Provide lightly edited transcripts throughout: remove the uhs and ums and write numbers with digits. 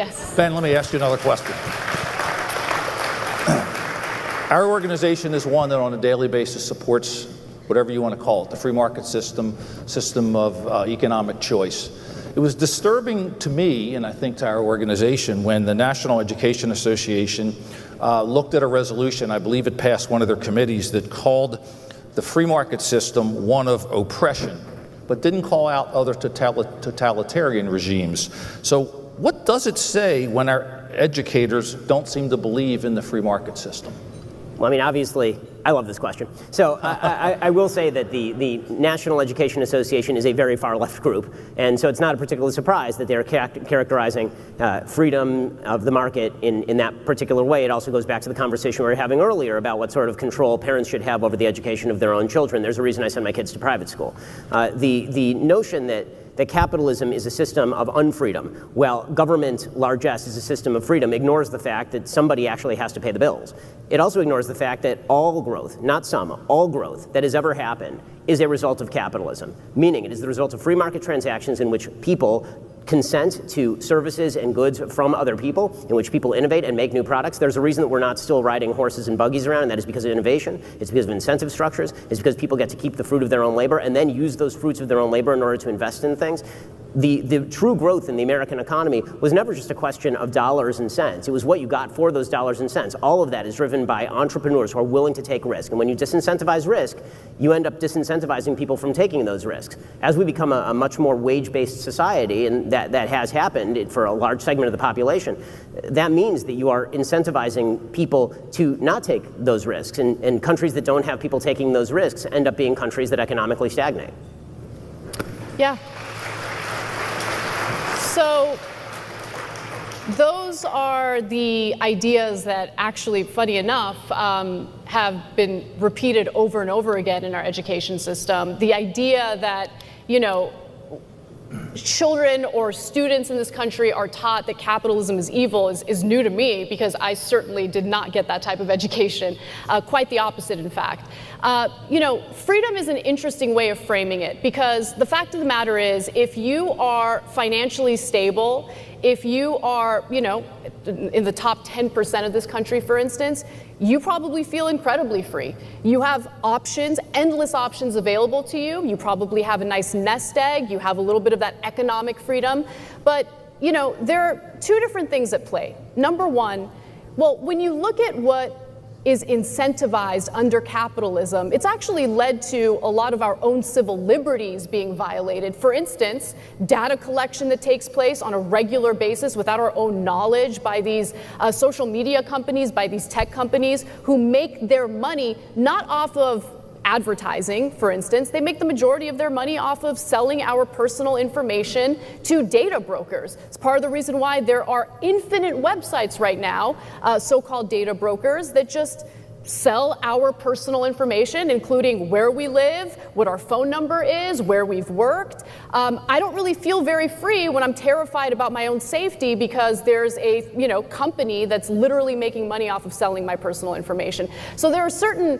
Yes. Ben, let me ask you another question. Our organization is one that on a daily basis supports whatever you want to call it, the free market system of economic choice. It was disturbing to me, and I think to our organization, when the National Education Association looked at a resolution, I believe it passed one of their committees, that called the free market system one of oppression, but didn't call out other totalitarian regimes. So what does it say when our educators don't seem to believe in the free market system? Well, I mean, obviously, I love this question. So I will say that the National Education Association is a very far left group, and so it's not a particular surprise that they're characterizing freedom of the market in that particular way. It also goes back to the conversation we were having earlier about what sort of control parents should have over the education of their own children. There's a reason I send my kids to private school. The notion that capitalism is a system of unfreedom, while government, largesse, is a system of freedom, ignores the fact that somebody actually has to pay the bills. It also ignores the fact that all growth, not some, all growth that has ever happened is a result of capitalism, meaning it is the result of free market transactions in which people consent to services and goods from other people, in which people innovate and make new products. There's a reason that we're not still riding horses and buggies around, and that is because of innovation. It's because of incentive structures. It's because people get to keep the fruit of their own labor and then use those fruits of their own labor in order to invest in things. The true growth in the American economy was never just a question of dollars and cents. It was what you got for those dollars and cents. All of that is driven by entrepreneurs who are willing to take risk. And when you disincentivize risk, you end up disincentivizing people from taking those risks. As we become a much more wage-based society, and that has happened for a large segment of the population, that means that you are incentivizing people to not take those risks. And countries that don't have people taking those risks end up being countries that economically stagnate. Yeah. So those are the ideas that actually, funny enough, have been repeated over and over again in our education system. The idea that, children or students in this country are taught that capitalism is evil is new to me, because I certainly did not get that type of education. Quite the opposite, in fact. Freedom is an interesting way of framing it, because the fact of the matter is, if you are financially stable, if you are, in the top 10% of this country, for instance, you probably feel incredibly free. You have options, endless options available to you. You probably have a nice nest egg. You have a little bit of that economic freedom. But, there are two different things at play. Number one, well, when you look at what is incentivized under capitalism, it's actually led to a lot of our own civil liberties being violated. For instance, data collection that takes place on a regular basis without our own knowledge by these social media companies, by these tech companies who make their money not off of advertising, for instance. They make the majority of their money off of selling our personal information to data brokers. It's part of the reason why there are infinite websites right now, so-called data brokers, that just sell our personal information, including where we live, what our phone number is, where we've worked. I don't really feel very free when I'm terrified about my own safety because there's a company that's literally making money off of selling my personal information. So there are certain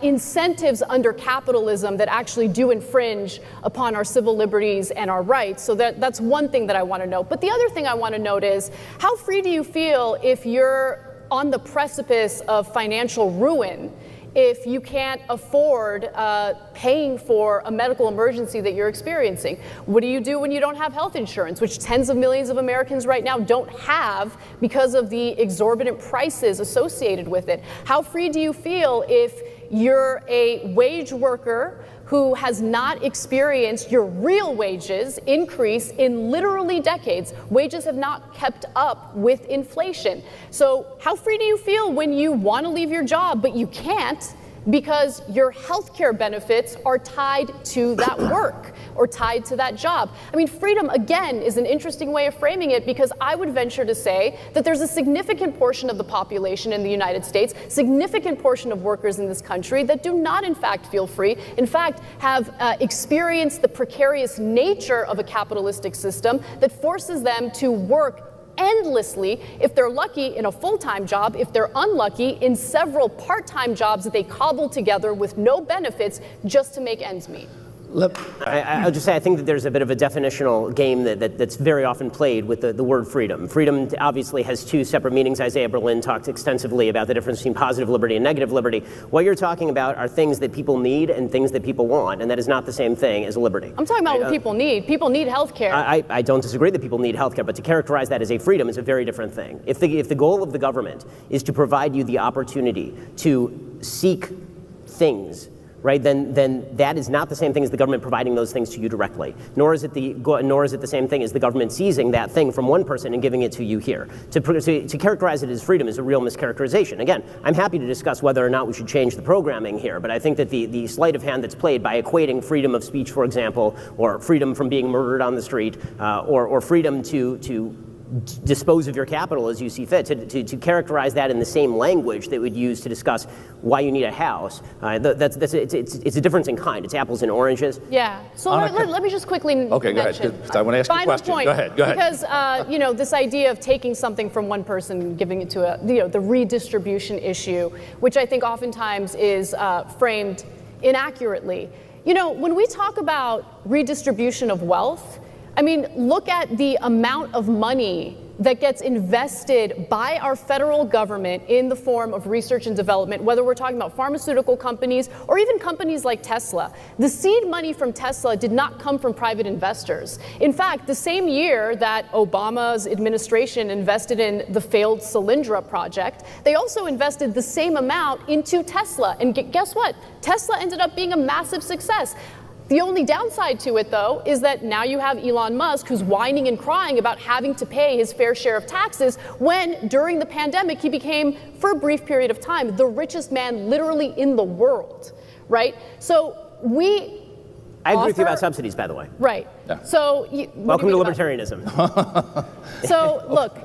incentives under capitalism that actually do infringe upon our civil liberties and our rights. So that's one thing that I want to note. But the other thing I want to note is, how free do you feel if you're on the precipice of financial ruin, if you can't afford paying for a medical emergency that you're experiencing? What do you do when you don't have health insurance, which tens of millions of Americans right now don't have because of the exorbitant prices associated with it? How free do you feel if you're a wage worker who has not experienced your real wages increase in literally decades? Wages have not kept up with inflation. So how free do you feel when you want to leave your job, but you can't because your healthcare benefits are tied to that work or tied to that job? I mean, freedom, again, is an interesting way of framing it, because I would venture to say that there's a significant portion of the population in the United States, significant portion of workers in this country that do not, in fact, feel free, in fact, have experienced the precarious nature of a capitalistic system that forces them to work endlessly, if they're lucky, in a full-time job, if they're unlucky, in several part-time jobs that they cobble together with no benefits just to make ends meet. I'll just say I think that there's a bit of a definitional game that's very often played with the word freedom. Freedom obviously has two separate meanings. Isaiah Berlin talked extensively about the difference between positive liberty and negative liberty. What you're talking about are things that people need and things that people want, and that is not the same thing as liberty. I'm talking about what people need. People need health care. I don't disagree that people need health care, but to characterize that as a freedom is a very different thing. If the goal of the government is to provide you the opportunity to seek things, right, then that is not the same thing as the government providing those things to you directly. Nor is it the same thing as the government seizing that thing from one person and giving it to you here. To characterize it as freedom is a real mischaracterization. Again, I'm happy to discuss whether or not we should change the programming here, but I think that the sleight of hand that's played by equating freedom of speech, for example, or freedom from being murdered on the street, or freedom to dispose of your capital as you see fit, to characterize that in the same language that would use to discuss why you need a house, it's a difference in kind. It's apples and oranges. Yeah. So let me just quickly Okay, go ahead. I want to ask you a question. Point, go ahead. Because this idea of taking something from one person and giving it to the redistribution issue, which I think oftentimes is framed inaccurately. When we talk about redistribution of wealth, I mean, look at the amount of money that gets invested by our federal government in the form of research and development, whether we're talking about pharmaceutical companies or even companies like Tesla. The seed money from Tesla did not come from private investors. In fact, the same year that Obama's administration invested in the failed Solyndra project, they also invested the same amount into Tesla. And guess what? Tesla ended up being a massive success. The only downside to it, though, is that now you have Elon Musk who's whining and crying about having to pay his fair share of taxes when, during the pandemic, he became, for a brief period of time, the richest man literally in the world, right? So I agree with you about subsidies, by the way. Right. Yeah. So welcome to libertarianism. So look,